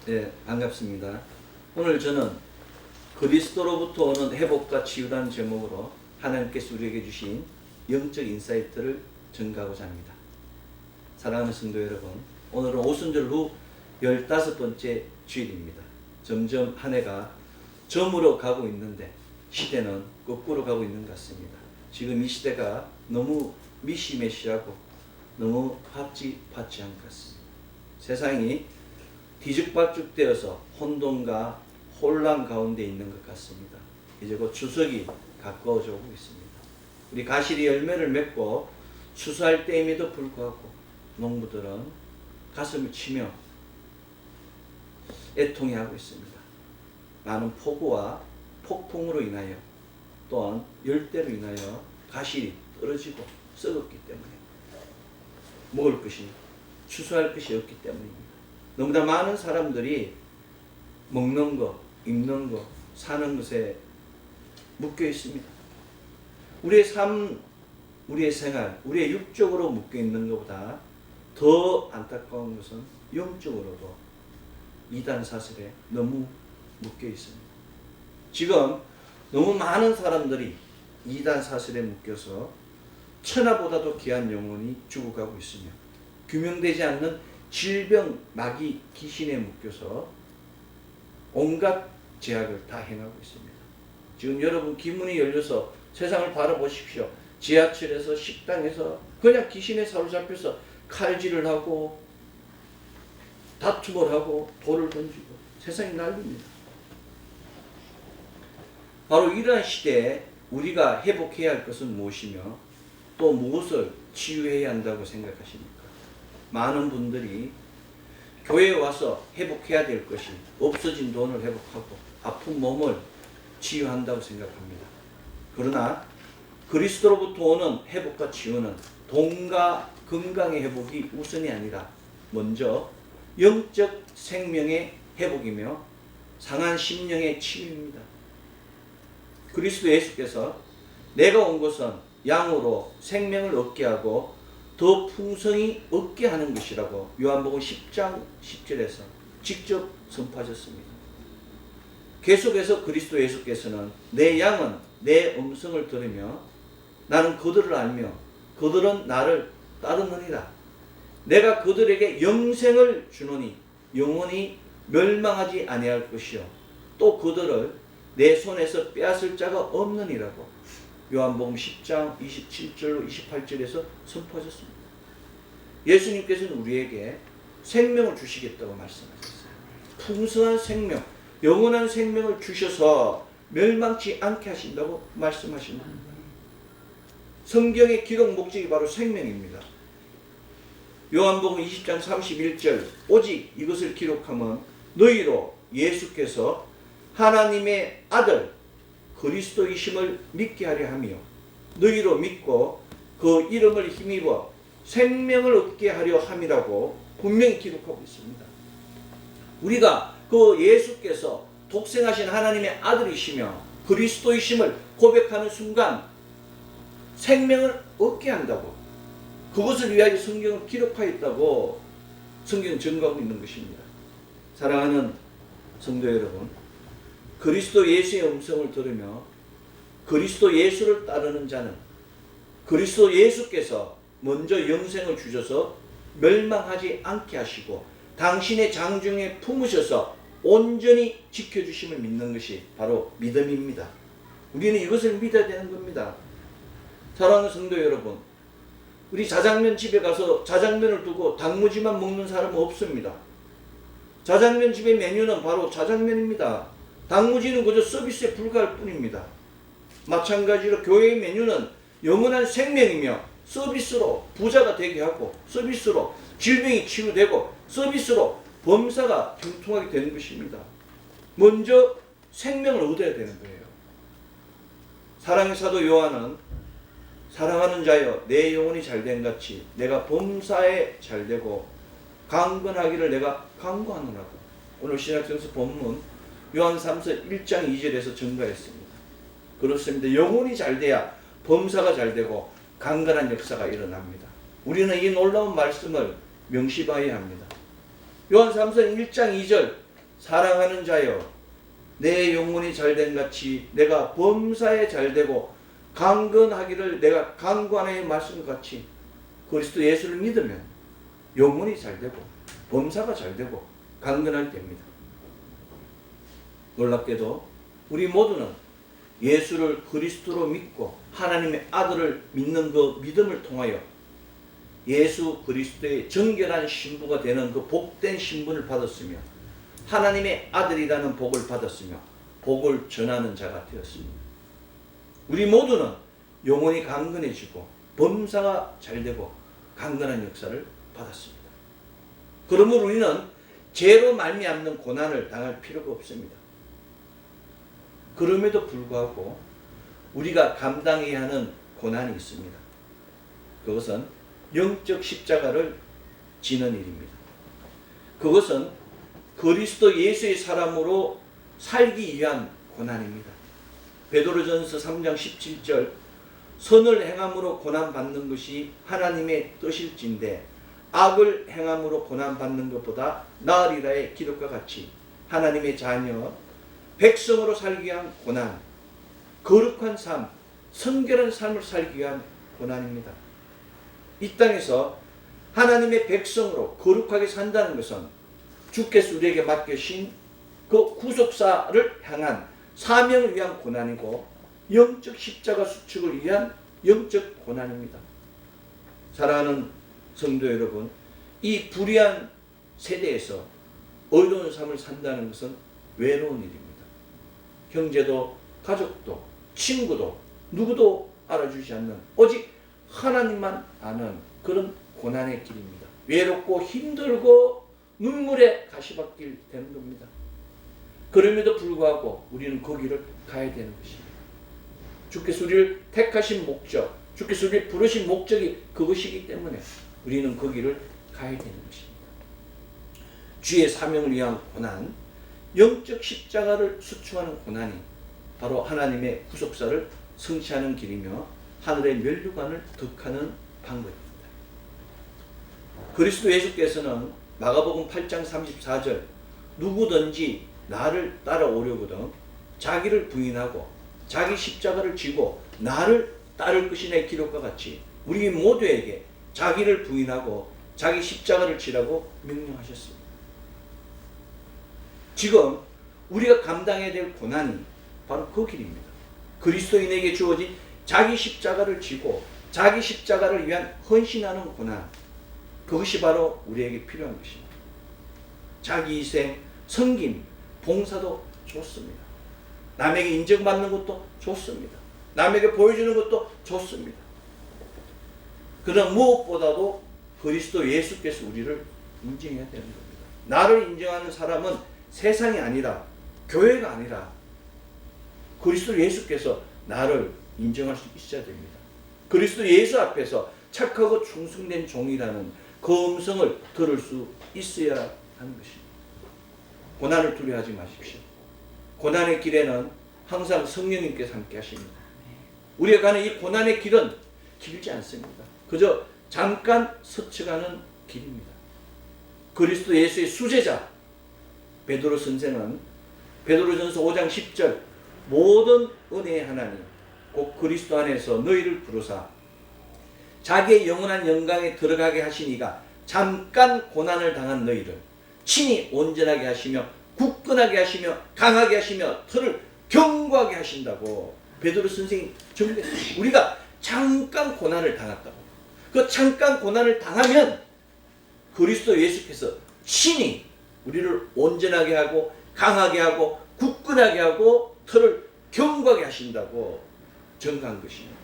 네, 반갑습니다. 오늘 저는 그리스도로부터 오는 회복과 치유라는 제목으로 하나님께서 우리에게 주신 영적 인사이트를 전가하고자 합니다. 사랑하는 성도 여러분, 오늘은 오순절 후 15번째 주일입니다. 점점 한 해가 점으로 가고 있는데 시대는 거꾸로 가고 있는 것 같습니다. 지금 이 시대가 너무 미시매시하고 너무 파찌파찌한 것 같습니다. 세상이 뒤죽박죽되어서 혼돈과 혼란 가운데 있는 것 같습니다. 이제 곧 추석이 가까워져 오고 있습니다. 우리 가실이 열매를 맺고 추수할 때임에도 불구하고 농부들은 가슴을 치며 애통해하고 있습니다. 많은 폭우와 폭풍으로 인하여 또한 열대로 인하여 가실이 떨어지고 썩었기 때문에 먹을 것이 추수할 것이 없기 때문입니다. 너무나 많은 사람들이 먹는 것, 입는 것, 사는 것에 묶여 있습니다. 우리의 삶, 우리의 생활, 우리의 육적으로 묶여 있는 것보다 더 안타까운 것은 영적으로도 이단 사슬에 너무 묶여 있습니다. 지금 너무 많은 사람들이 이단 사슬에 묶여서 천하보다도 귀한 영혼이 죽어가고 있으며 규명되지 않는 질병, 마귀, 귀신에 묶여서 온갖 제약을 다 행하고 있습니다. 지금 여러분 기문이 열려서 세상을 바라보십시오. 지하철에서 식당에서 그냥 귀신에 사로잡혀서 칼질을 하고 다툼을 하고 돌을 던지고 세상이 난립니다. 바로 이러한 시대에 우리가 회복해야 할 것은 무엇이며 또 무엇을 치유해야 한다고 생각하십니까? 많은 분들이 교회에 와서 회복해야 될 것이 없어진 돈을 회복하고 아픈 몸을 치유한다고 생각합니다. 그러나 그리스도로부터 오는 회복과 치유는 돈과 건강의 회복이 우선이 아니라 먼저 영적 생명의 회복이며 상한 심령의 치유입니다. 그리스도 예수께서 내가 온 것은 양으로 생명을 얻게 하고 더 풍성히 얻게 하는 것이라고 요한복음 10장 10절에서 직접 선포하셨습니다. 계속해서 그리스도 예수께서는 내 양은 내 음성을 들으며 나는 그들을 알며 그들은 나를 따르느니라. 내가 그들에게 영생을 주노니 영원히 멸망하지 아니할 것이요 또 그들을 내 손에서 빼앗을 자가 없느니라고 요한복음 10장 27절로 28절에서 선포하셨습니다. 예수님께서는 우리에게 생명을 주시겠다고 말씀하셨어요. 풍성한 생명, 영원한 생명을 주셔서 멸망치 않게 하신다고 말씀하신 겁니다. 성경의 기록 목적이 바로 생명입니다. 요한복음 20장 31절 오직 이것을 기록하면 너희로 예수께서 하나님의 아들 그리스도이심을 믿게 하려 하며 너희로 믿고 그 이름을 힘입어 생명을 얻게 하려 함이라고 분명히 기록하고 있습니다. 우리가 그 예수께서 독생하신 하나님의 아들이시며 그리스도이심을 고백하는 순간 생명을 얻게 한다고 그것을 위하여 성경을 기록하였다고 성경은 증거하고 있는 것입니다. 사랑하는 성도 여러분, 그리스도 예수의 음성을 들으며 그리스도 예수를 따르는 자는 그리스도 예수께서 먼저 영생을 주셔서 멸망하지 않게 하시고 당신의 장중에 품으셔서 온전히 지켜주심을 믿는 것이 바로 믿음입니다. 우리는 이것을 믿어야 되는 겁니다. 사랑하는 성도 여러분, 우리 자장면 집에 가서 자장면을 두고 단무지만 먹는 사람은 없습니다. 자장면 집의 메뉴는 바로 자장면입니다. 단무지는 그저 서비스에 불과할 뿐입니다. 마찬가지로 교회의 메뉴는 영원한 생명이며 서비스로 부자가 되게 하고 서비스로 질병이 치유되고 서비스로 범사가 형통하게 되는 것입니다. 먼저 생명을 얻어야 되는 거예요. 사랑의 사도 요한은 사랑하는 자여 내 영혼이 잘된 같이 내가 범사에 잘되고 강건하기를 내가 강구하노라고 오늘 신약성서 본문 요한 3서 1장 2절에서 증거했습니다. 그렇습니다. 영혼이 잘돼야 범사가 잘되고 강건한 역사가 일어납니다. 우리는 이 놀라운 말씀을 명심해야 합니다. 요한 3서 1장 2절 사랑하는 자여, 내 영혼이 잘된 같이 내가 범사에 잘되고 강건하기를 내가 강구하는 말씀같이 그리스도 예수를 믿으면 영혼이 잘되고 범사가 잘되고 강건할 때입니다. 놀랍게도 우리 모두는 예수를 그리스도로 믿고 하나님의 아들을 믿는 그 믿음을 통하여 예수 그리스도의 정결한 신부가 되는 그 복된 신분을 받았으며 하나님의 아들이라는 복을 받았으며 복을 전하는 자가 되었습니다. 우리 모두는 영혼이 강건해지고 범사가 잘되고 강건한 역사를 받았습니다. 그러므로 우리는 죄로 말미암는 고난을 당할 필요가 없습니다. 그럼에도 불구하고 우리가 감당해야 하는 고난이 있습니다. 그것은 영적 십자가를 지는 일입니다. 그것은 그리스도 예수의 사람으로 살기 위한 고난입니다. 베드로전서 3장 17절 선을 행함으로 고난받는 것이 하나님의 뜻일진데 악을 행함으로 고난받는 것보다 나으리라의 기록과 같이 하나님의 자녀 백성으로 살기 위한 고난, 거룩한 삶, 성결한 삶을 살기 위한 고난입니다. 이 땅에서 하나님의 백성으로 거룩하게 산다는 것은 주께서 우리에게 맡기신 그 구속사를 향한 사명을 위한 고난이고 영적 십자가 수축을 위한 영적 고난입니다. 사랑하는 성도 여러분, 이 불의한 세대에서 의로운 삶을 산다는 것은 외로운 일입니다. 형제도 가족도 친구도 누구도 알아주지 않는 오직 하나님만 아는 그런 고난의 길입니다. 외롭고 힘들고 눈물의 가시밭길 되는 겁니다. 그럼에도 불구하고 우리는 그 길을 가야 되는 것입니다. 주께서 우리를 택하신 목적, 주께서 우리를 부르신 목적이 그것이기 때문에 우리는 그 길을 가야 되는 것입니다. 주의 사명을 위한 고난, 영적 십자가를 수축하는 고난이 바로 하나님의 구속사를 성취하는 길이며 하늘의 면류관을 득하는 방법입니다. 그리스도 예수께서는 마가복음 8장 34절 누구든지 나를 따라오려거든 자기를 부인하고 자기 십자가를 지고 나를 따를 것이네 기록과 같이 우리 모두에게 자기를 부인하고 자기 십자가를 지라고 명령하셨습니다. 지금 우리가 감당해야 될 고난이 바로 그 길입니다. 그리스도인에게 주어진 자기 십자가를 지고 자기 십자가를 위한 헌신하는 고난, 그것이 바로 우리에게 필요한 것입니다. 자기 희생, 섬김, 봉사도 좋습니다. 남에게 인정받는 것도 좋습니다. 남에게 보여주는 것도 좋습니다. 그러나 무엇보다도 그리스도 예수께서 우리를 인정해야 되는 겁니다. 나를 인정하는 사람은 세상이 아니라 교회가 아니라 그리스도 예수께서 나를 인정할 수 있어야 됩니다. 그리스도 예수 앞에서 착하고 충성된 종이라는 그 음성을 들을 수 있어야 하는 것입니다. 고난을 두려워하지 마십시오. 고난의 길에는 항상 성령님께서 함께 하십니다. 우리가 가는 이 고난의 길은 길지 않습니다. 그저 잠깐 스쳐가는 길입니다. 그리스도 예수의 수제자 베드로 선생은 베드로전서 5장 10절 모든 은혜의 하나님 곧 그리스도 안에서 너희를 부르사 자기의 영원한 영광에 들어가게 하시니가 잠깐 고난을 당한 너희를 친히 온전하게 하시며 굳건하게 하시며 강하게 하시며 털을 견고하게 하신다고 베드로 선생이 정리했습니다. 우리가 잠깐 고난을 당했다고. 그 잠깐 고난을 당하면 그리스도 예수께서 친히 우리를 온전하게 하고 강하게 하고 굳건하게 하고 털을 견고하게 하신다고 증거한 것입니다.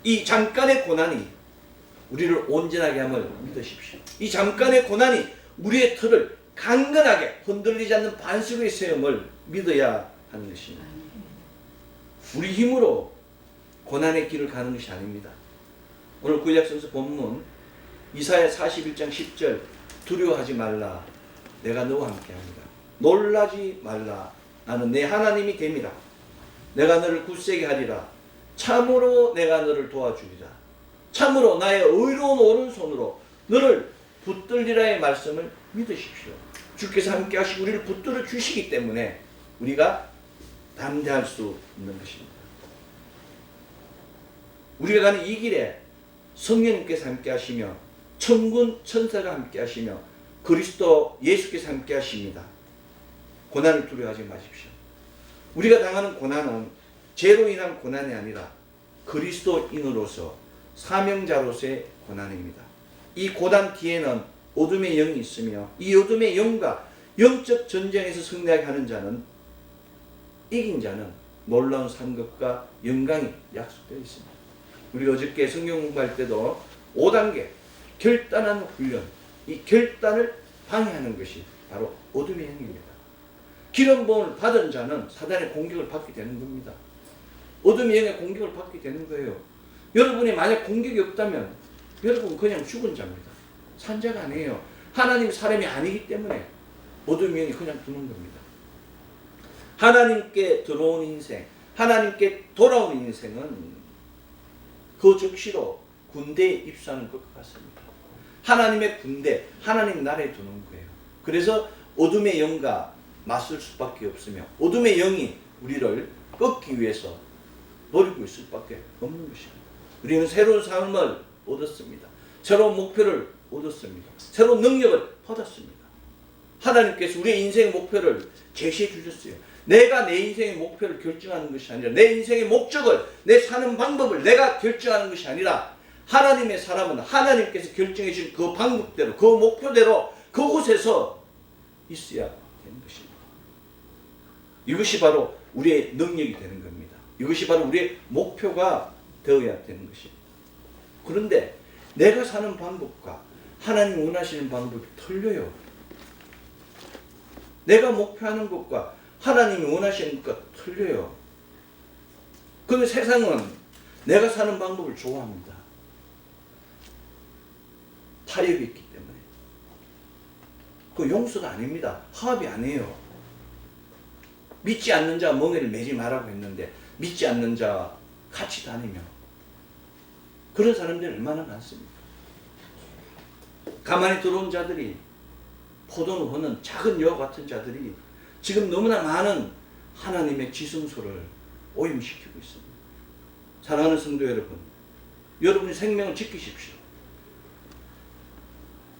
이 잠깐의 고난이 우리를 온전하게 함을 믿으십시오. 이 잠깐의 고난이 우리의 털을 강건하게 흔들리지 않는 반석의 세움을 믿어야 하는 것입니다. 우리 힘으로 고난의 길을 가는 것이 아닙니다. 오늘 구약성서 본문 이사야 41장 10절 두려워하지 말라 내가 너와 함께합니다. 놀라지 말라 나는 내 하나님이 됨이라. 내가 너를 굳세게 하리라. 참으로 내가 너를 도와주리라. 참으로 나의 의로운 오른손으로 너를 붙들리라의 말씀을 믿으십시오. 주께서 함께 하시고 우리를 붙들어 주시기 때문에 우리가 담대할 수 있는 것입니다. 우리가 가는 이 길에 성령님께서 함께 하시며 천군 천사가 함께 하시며 그리스도 예수께서 함께 하십니다. 고난을 두려워하지 마십시오. 우리가 당하는 고난은 죄로 인한 고난이 아니라 그리스도인으로서 사명자로서의 고난입니다. 이 고난 뒤에는 어둠의 영이 있으며 이 어둠의 영과 영적 전쟁에서 승리하게 하는 자는, 이긴 자는 놀라운 상급과 영광이 약속되어 있습니다. 우리가 어저께 성경 공부할 때도 5단계 결단하는 훈련, 이 결단을 방해하는 것이 바로 어둠의 영입니다. 기름 부음을 받은 자는 사단의 공격을 받게 되는 겁니다. 어둠의 영의 공격을 받게 되는 거예요. 여러분이 만약 공격이 없다면 여러분 그냥 죽은 자입니다. 산 자가 아니에요. 하나님 사람이 아니기 때문에 어둠의 영이 그냥 두는 겁니다. 하나님께 들어온 인생, 하나님께 돌아온 인생은 그 즉시로 군대에 입소하는 것 같습니다. 하나님의 군대, 하나님 나라에 두는 거예요. 그래서 어둠의 영과 맞설 수밖에 없으며 어둠의 영이 우리를 꺾기 위해서 노리고 있을 수밖에 없는 것입니다. 우리는 새로운 삶을 얻었습니다. 새로운 목표를 얻었습니다. 새로운 능력을 받았습니다. 하나님께서 우리의 인생의 목표를 제시해 주셨어요. 내가 내 인생의 목표를 결정하는 것이 아니라 내 인생의 목적을, 내 사는 방법을 내가 결정하는 것이 아니라 하나님의 사람은 하나님께서 결정해 주신 그 방법대로, 그 목표대로 그곳에서 있어야 되는 것입니다. 이것이 바로 우리의 능력이 되는 겁니다. 이것이 바로 우리의 목표가 되어야 되는 것입니다. 그런데 내가 사는 방법과 하나님 원하시는 방법이 틀려요. 내가 목표하는 것과 하나님이 원하시는 것과 틀려요. 그런데 세상은 내가 사는 방법을 좋아합니다. 타협이 있기 때문에. 그 용서가 아닙니다. 화합이 아니에요. 믿지 않는 자 멍에를 매지 말라고 했는데 믿지 않는 자 같이 다니며 그런 사람들이 얼마나 많습니까? 가만히 들어온 자들이, 포도는 흐는 작은 여 같은 자들이 지금 너무나 많은 하나님의 지성소를 오염시키고 있습니다. 사랑하는 성도 여러분, 여러분이 생명을 지키십시오.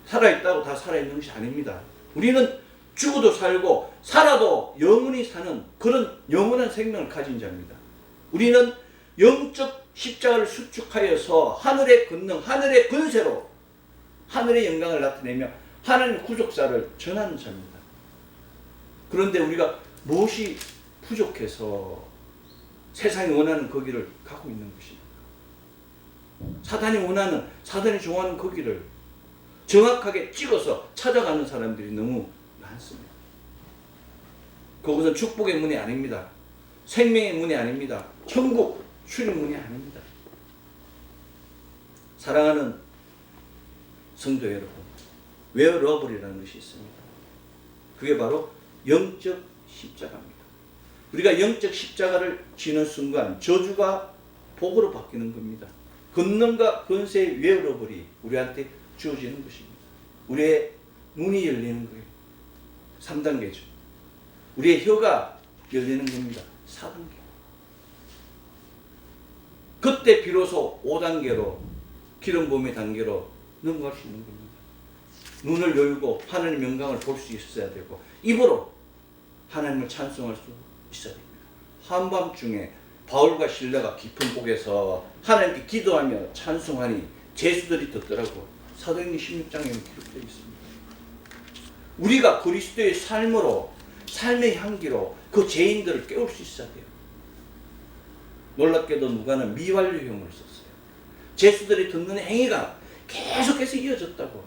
살아있다고 다 살아있는 것이 아닙니다. 우리는 죽어도 살고 살아도 영원히 사는 그런 영원한 생명을 가진 자입니다. 우리는 영적 십자가를 수축하여서 하늘의 권능, 하늘의 권세로 하늘의 영광을 나타내며 하나님의 구속사를 전하는 자입니다. 그런데 우리가 무엇이 부족해서 세상이 원하는 그 길을 가고 있는 것입니까? 사단이 원하는, 사단이 좋아하는 그 길을 정확하게 찍어서 찾아가는 사람들이 너무 많습니다. 그것은 축복의 문이 아닙니다. 생명의 문이 아닙니다. 천국 출입문이 아닙니다. 사랑하는 성도 여러분, 웨어러블이라는 것이 있습니다. 그게 바로 영적 십자가입니다. 우리가 영적 십자가를 지는 순간 저주가 복으로 바뀌는 겁니다. 권능과 권세의 웨어러블이 우리한테 주어지는 것입니다. 우리의 눈이 열리는 거예요. 3단계죠. 우리의 혀가 열리는 겁니다. 4단계. 그때 비로소 5단계로 기름 부음의 단계로 넘어갈 수 있는 겁니다. 눈을 열고 하나님의 영광을 볼 수 있어야 되고 입으로 하나님을 찬송할 수 있어야 됩니다. 한밤중에 바울과 실라가 깊은 곳에서 하나님께 기도하며 찬송하니 제수들이 듣더라고. 사도행전 16장에 기록되어 있습니다. 우리가 그리스도의 삶으로, 삶의 향기로 그 죄인들을 깨울 수 있어야 돼요. 놀랍게도 누가는 미완료형을 썼어요. 제수들이 듣는 행위가 계속해서 이어졌다고.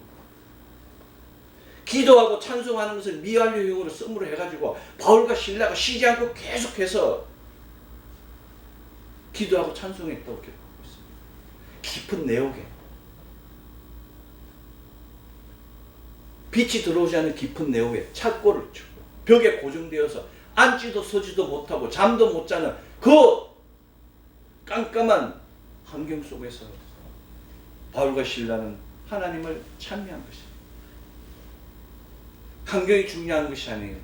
기도하고 찬송하는 것을 미완료형으로 씀으로 해가지고 바울과 실라가 쉬지 않고 계속해서 기도하고 찬송했다고 기록하고 있습니다. 깊은 내옥에 빛이 들어오지 않는 깊은 내옥에 착고를 치고 벽에 고정되어서 앉지도 서지도 못하고 잠도 못 자는 그 깜깜한 환경 속에서 바울과 실라는 하나님을 찬미한 것입니다. 환경이 중요한 것이 아니에요.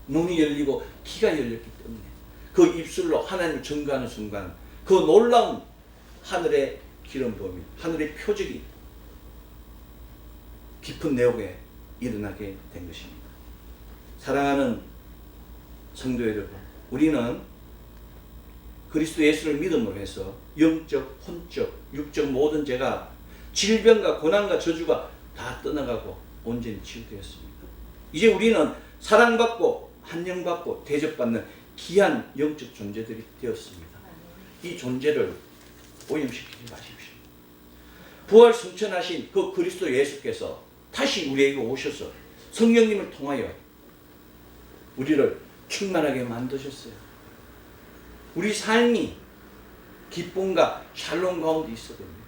눈이 열리고 귀가 열렸기 때문에 그 입술로 하나님을 전가하는 순간 그 놀라운 하늘의 기름 부음이, 하늘의 표적이 깊은 내용에 일어나게 된 것입니다. 사랑하는 성도 여러분, 우리는 그리스도 예수를 믿음으로 해서 영적, 혼적, 육적 모든 죄가, 질병과 고난과 저주가 다 떠나가고 온전히 치유되었습니다. 이제 우리는 사랑받고 환영받고 대접받는 귀한 영적 존재들이 되었습니다. 이 존재를 오염시키지 마십시오. 부활 승천하신 그 그리스도 예수께서 다시 우리에게 오셔서 성령님을 통하여 우리를 충만하게 만드셨어요. 우리 삶이 기쁨과 샬롬 가운데 있어야 됩니다.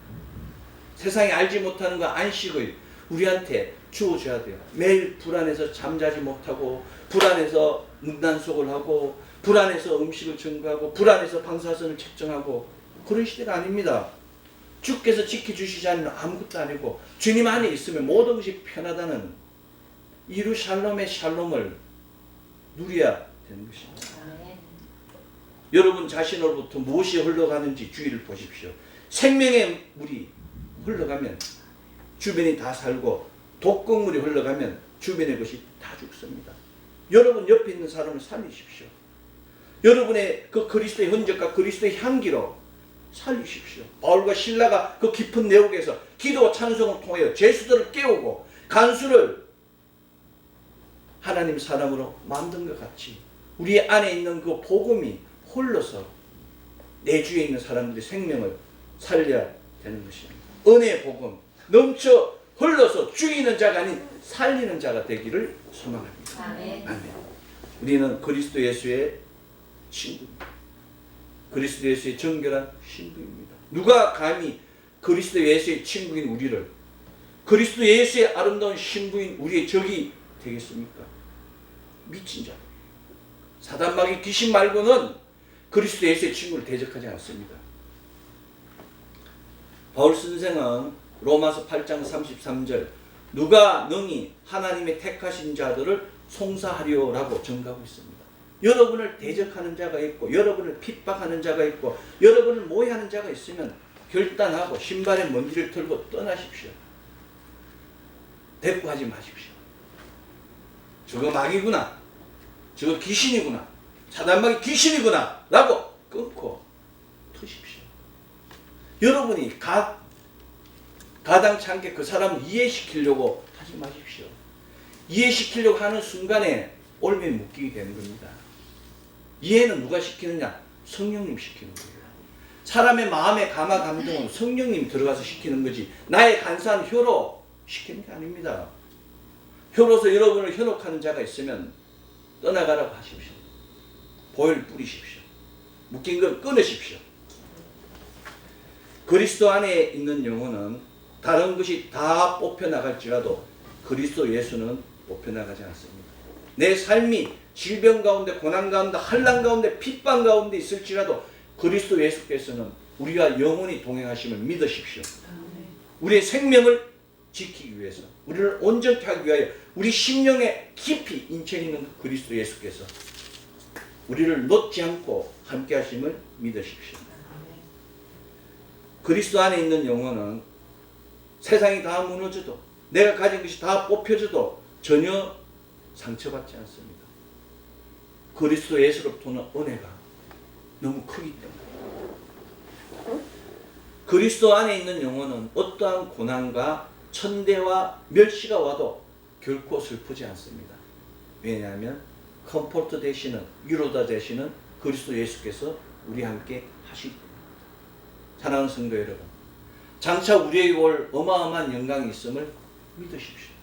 세상이 알지 못하는 그 안식을 우리한테 주어줘야 돼요. 매일 불안해서 잠자지 못하고, 불안해서 문단속을 하고, 불안해서 음식을 증거하고, 불안해서 방사선을 책정하고, 그런 시대가 아닙니다. 주께서 지켜주시지 않으면 아무것도 아니고, 주님 안에 있으면 모든 것이 편하다는 이루 샬롬의 샬롬을 누려야 되는 것입니다. 여러분 자신으로부터 무엇이 흘러가는지 주의를 보십시오. 생명의 물이 흘러가면 주변이 다 살고, 독극물이 흘러가면 주변의 것이 다 죽습니다. 여러분 옆에 있는 사람을 살리십시오. 여러분의 그 그리스도의 흔적과 그리스도의 향기로 살리십시오. 바울과 실라가 그 깊은 내옥에서 기도와 찬송을 통하여 죄수들을 깨우고 간수를 하나님 사람으로 만든 것 같이 우리 안에 있는 그 복음이 홀로서 내 주위에 있는 사람들의 생명을 살려야 되는 것입니다. 은혜의 복음 넘쳐 흘러서 죽이는 자가 아닌 살리는 자가 되기를 소망합니다. 아멘. 아멘. 우리는 그리스도 예수의 신부입니다. 그리스도 예수의 정결한 신부입니다. 누가 감히 그리스도 예수의 친구인 우리를, 그리스도 예수의 아름다운 신부인 우리의 적이 되겠습니까? 미친 자. 사단마귀 귀신 말고는 그리스도 예수의 친구를 대적하지 않습니다. 바울 선생은 로마서 8장 33절 누가 능히 하나님의 택하신 자들을 송사하리오라고 증가하고 있습니다. 여러분을 대적하는 자가 있고, 여러분을 핍박하는 자가 있고, 여러분을 모해하는 자가 있으면 결단하고 신발에 먼지를 털고 떠나십시오. 대꾸하지 마십시오. 저거 마귀구나, 저거 귀신이구나, 사단마귀 귀신이구나 라고 끊고 트십시오. 여러분이 가당치 않게 그 사람을 이해시키려고 하지 마십시오. 이해시키려고 하는 순간에 올매 묶이게 되는 겁니다. 이해는 누가 시키느냐? 성령님 시키는 거예요. 사람의 마음의 감화 감동은 성령님 들어가서 시키는 거지, 나의 간사한 혀로 시키는 게 아닙니다. 혀로서 여러분을 현혹하는 자가 있으면 떠나가라고 하십시오. 보혈 뿌리십시오. 묶인 걸 끊으십시오. 그리스도 안에 있는 영혼은 다른 것이 다 뽑혀나갈지라도 그리스도 예수는 뽑혀나가지 않습니다. 내 삶이 질병 가운데, 고난 가운데, 환난 가운데, 핍박 가운데 있을지라도 그리스도 예수께서는 우리가 영원히 동행하심을 믿으십시오. 우리의 생명을 지키기 위해서, 우리를 온전케 하기 위하여 우리 심령에 깊이 인천해 있는 그리스도 예수께서 우리를 놓지 않고 함께 하심을 믿으십시오. 그리스도 안에 있는 영혼은 세상이 다 무너져도, 내가 가진 것이 다 뽑혀져도 전혀 상처받지 않습니다. 그리스도 예수로부터는 은혜가 너무 크기 때문에. 그리스도 안에 있는 영혼은 어떠한 고난과 천대와 멸시가 와도 결코 슬프지 않습니다. 왜냐하면 컴포트 되시는, 위로다 되시는 그리스도 예수께서 우리와 함께 하시기 때문입니다. 사랑하는 성도 여러분, 장차 우리에게 올 어마어마한 영광이 있음을 믿으십시오.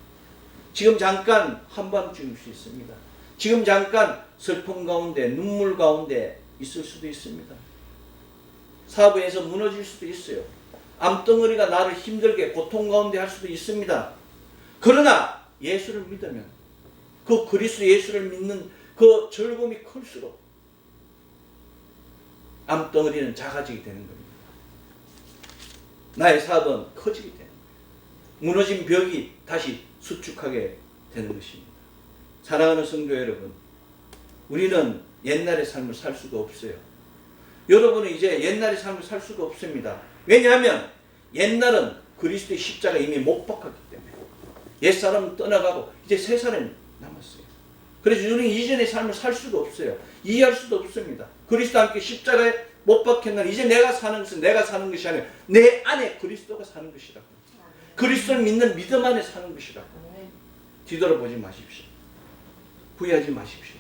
지금 잠깐 한밤중일 수 있습니다. 지금 잠깐 슬픔 가운데, 눈물 가운데 있을 수도 있습니다. 사부에서 무너질 수도 있어요. 암덩어리가 나를 힘들게 고통 가운데 할 수도 있습니다. 그러나 예수를 믿으면, 그 그리스도 예수를 믿는 그 즐거움이 클수록 암덩어리는 작아지게 되는 겁니다. 나의 사업은 커지게 되는 거예요. 무너진 벽이 다시 수축하게 되는 것입니다. 사랑하는 성도 여러분, 우리는 옛날의 삶을 살 수가 없어요. 여러분은 이제 옛날의 삶을 살 수가 없습니다. 왜냐하면 옛날은 그리스도의 십자가 이미 못 박았기 때문에 옛사람은 떠나가고 이제 새 사람이 남았어요. 그래서 우리는 이전의 삶을 살 수가 없어요. 이해할 수도 없습니다. 그리스도와 함께 십자가에 못 박혔는 이제 내가 사는 것은 내가 사는 것이 아니라 내 안에 그리스도가 사는 것이라고. 그리스도를 믿는 믿음 안에 사는 것이라고. 뒤돌아보지 마십시오. 후회하지 마십시오.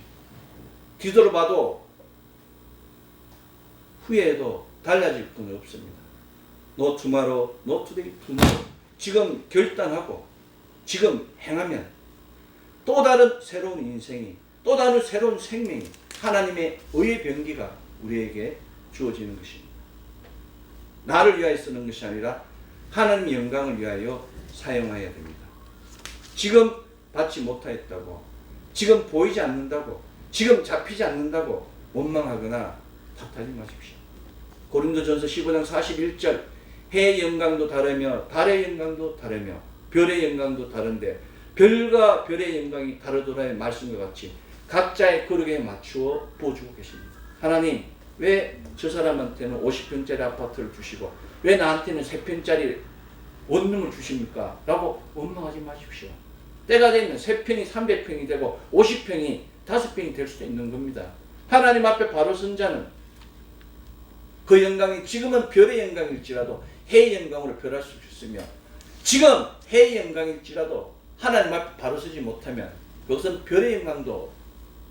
뒤돌아봐도 후회해도 달라질 건 없습니다. No tomorrow, no today, tomorrow. 지금 결단하고 지금 행하면 또 다른 새로운 인생이, 또 다른 새로운 생명이, 하나님의 의의 병기가 우리에게 주어지는 것입니다. 나를 위하여 쓰는 것이 아니라 하나님의 영광을 위하여 사용해야 됩니다. 지금 받지 못하였다고, 지금 보이지 않는다고, 지금 잡히지 않는다고 원망하거나 탓하지 마십시오. 고린도전서 15장 41절 해의 영광도 다르며 달의 영광도 다르며 별의 영광도 다른데 별과 별의 영광이 다르더라의 말씀과 같이 각자의 그릇에 맞추어 부어주고 계십니다. 하나님, 왜 저 사람한테는 50평짜리 아파트를 주시고 왜 나한테는 3평짜리 원룸을 주십니까? 라고 원망하지 마십시오. 때가 되면 3평이 300평이 되고 50평이 5평이 될 수도 있는 겁니다. 하나님 앞에 바로 선 자는 그 영광이 지금은 별의 영광일지라도 해의 영광으로 변할 수 있으며, 지금 해의 영광일지라도 하나님 앞에 바로 서지 못하면 그것은 별의 영광도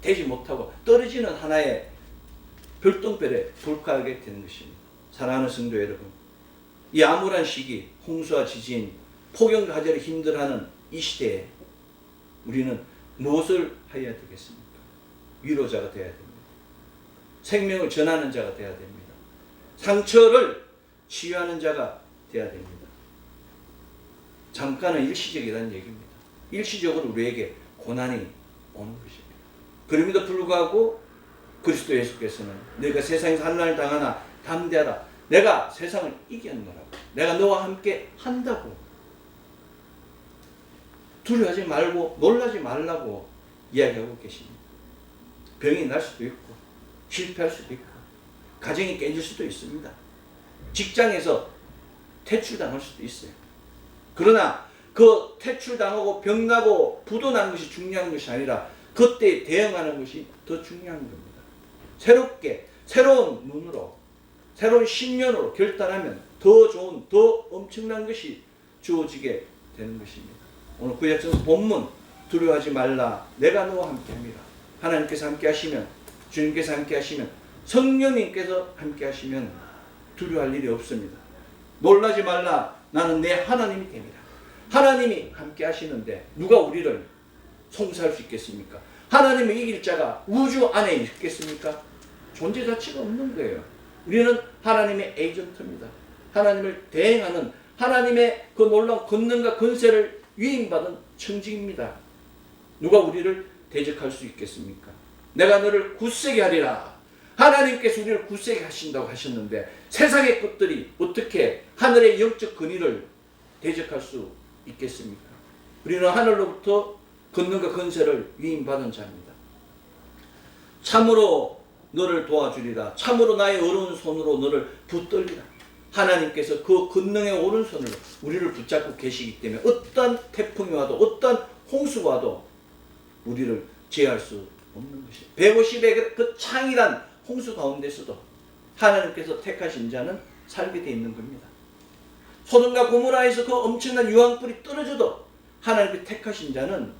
되지 못하고 떨어지는 하나의 별똥별에 불과하게 되는 것입니다. 사랑하는 성도 여러분, 이 암울한 시기, 홍수와 지진, 폭염과 가절이 힘들어하는 이 시대에 우리는 무엇을 해야 되겠습니까? 위로자가 되어야 됩니다. 생명을 전하는 자가 되어야 됩니다. 상처를 치유하는 자가 되어야 됩니다. 잠깐은 일시적이라는 얘기입니다. 일시적으로 우리에게 고난이 오는 것입니다. 그럼에도 불구하고 그리스도 예수께서는 너희가 세상에서 환난을 당하나 담대하라. 내가 세상을 이겼노라고. 내가 너와 함께 한다고. 두려워하지 말고 놀라지 말라고 이야기하고 계십니다. 병이 날 수도 있고 실패할 수도 있고 가정이 깨질 수도 있습니다. 직장에서 퇴출당할 수도 있어요. 그러나 그 퇴출당하고 병나고 부도난 것이 중요한 것이 아니라 그때 대응하는 것이 더 중요한 겁니다. 새롭게 새로운 눈으로 새로운 신년으로 결단하면 더 좋은 더 엄청난 것이 주어지게 되는 것입니다. 오늘 구약성 본문 두려워하지 말라 내가 너와 함께합니다. 하나님께서 함께 하시면, 주님께서 함께 하시면, 성령님께서 함께 하시면 두려워할 일이 없습니다. 놀라지 말라 나는 내 하나님이 됩니다. 하나님이 함께 하시는데 누가 우리를 송사할 수 있겠습니까? 하나님을 이길 자가 우주 안에 있겠습니까? 존재 자체가 없는 거예요. 우리는 하나님의 에이전트입니다. 하나님을 대행하는 하나님의 그 놀라운 권능과 권세를 위임받은 청지입니다. 누가 우리를 대적할 수 있겠습니까? 내가 너를 굳세게 하리라. 하나님께서 우리를 굳세게 하신다고 하셨는데 세상의 것들이 어떻게 하늘의 영적 권위를 대적할 수 있겠습니까? 우리는 하늘로부터 권능과 권세를 위임받은 자입니다. 참으로 너를 도와주리라. 참으로 나의 어려운 손으로 너를 붙들리라. 하나님께서 그 권능의 오른손으로 우리를 붙잡고 계시기 때문에 어떤 태풍이 와도 어떤 홍수가 와도 우리를 제어할 수 없는 것이에요. 150의 그 창이란 홍수 가운데서도 하나님께서 택하신 자는 살게 돼 있는 겁니다. 소돔과 고모라에서 그 엄청난 유황불이 떨어져도 하나님께 택하신 자는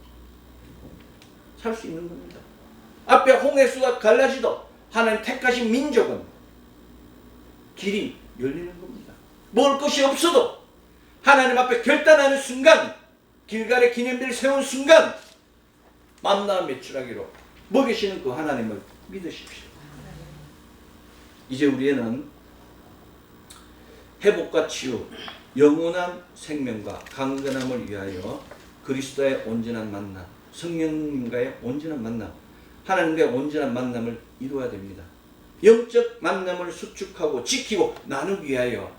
살 수 있는 겁니다. 앞에 홍해수가 갈라지도 하나님 택하신 민족은 길이 열리는 겁니다. 먹을 것이 없어도 하나님 앞에 결단하는 순간, 길갈의 기념비를 세운 순간 만나 매출하기로 먹이시는 그 하나님을 믿으십시오. 이제 우리는 회복과 치유, 영원한 생명과 강건함을 위하여 그리스도의 온전한 만남, 성령님과의 온전한 만남, 하나님과의 온전한 만남을 이루어야 됩니다. 영적 만남을 수축하고 지키고 나누기 위하여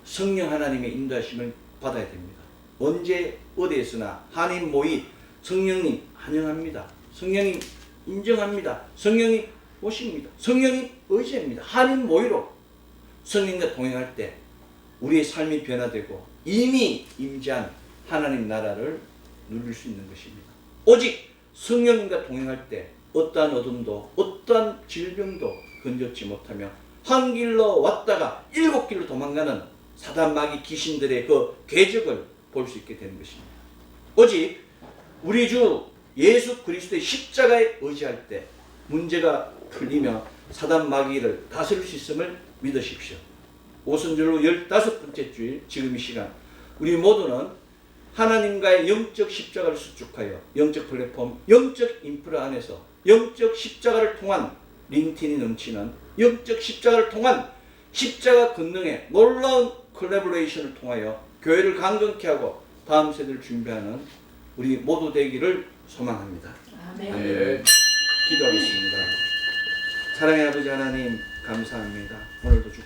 성령 하나님의 인도하심을 받아야 됩니다. 언제 어디에서나 한인 모임 성령님 환영합니다. 성령님 인정합니다. 성령님 오십니다. 성령님 의지합니다. 한인 모이로 성령과 동행할 때 우리의 삶이 변화되고 이미 임재한 하나님 나라를 누릴 수 있는 것입니다. 오직 성령님과 동행할 때 어떠한 어둠도 어떠한 질병도 건졌지 못하며 한 길로 왔다가 7길로 도망가는 사단 마귀 귀신들의 그 궤적을 볼 수 있게 되는 것입니다. 오직 우리 주 예수 그리스도의 십자가에 의지할 때 문제가 풀리며 사단 마귀를 다스릴 수 있음을 믿으십시오. 오순절로 15번째 주일 지금 이 시간 우리 모두는 하나님과의 영적 십자가를 수축하여 영적 플랫폼, 영적 인프라 안에서 영적 십자가를 통한 린틴이 넘치는 영적 십자가를 통한 십자가 권능의 놀라운 콜라보레이션을 통하여 교회를 강건케 하고 다음 세대를 준비하는 우리 모두 되기를 소망합니다. 아멘. 아멘. 기도하겠습니다. 사랑의 아버지 하나님 감사합니다. 오늘도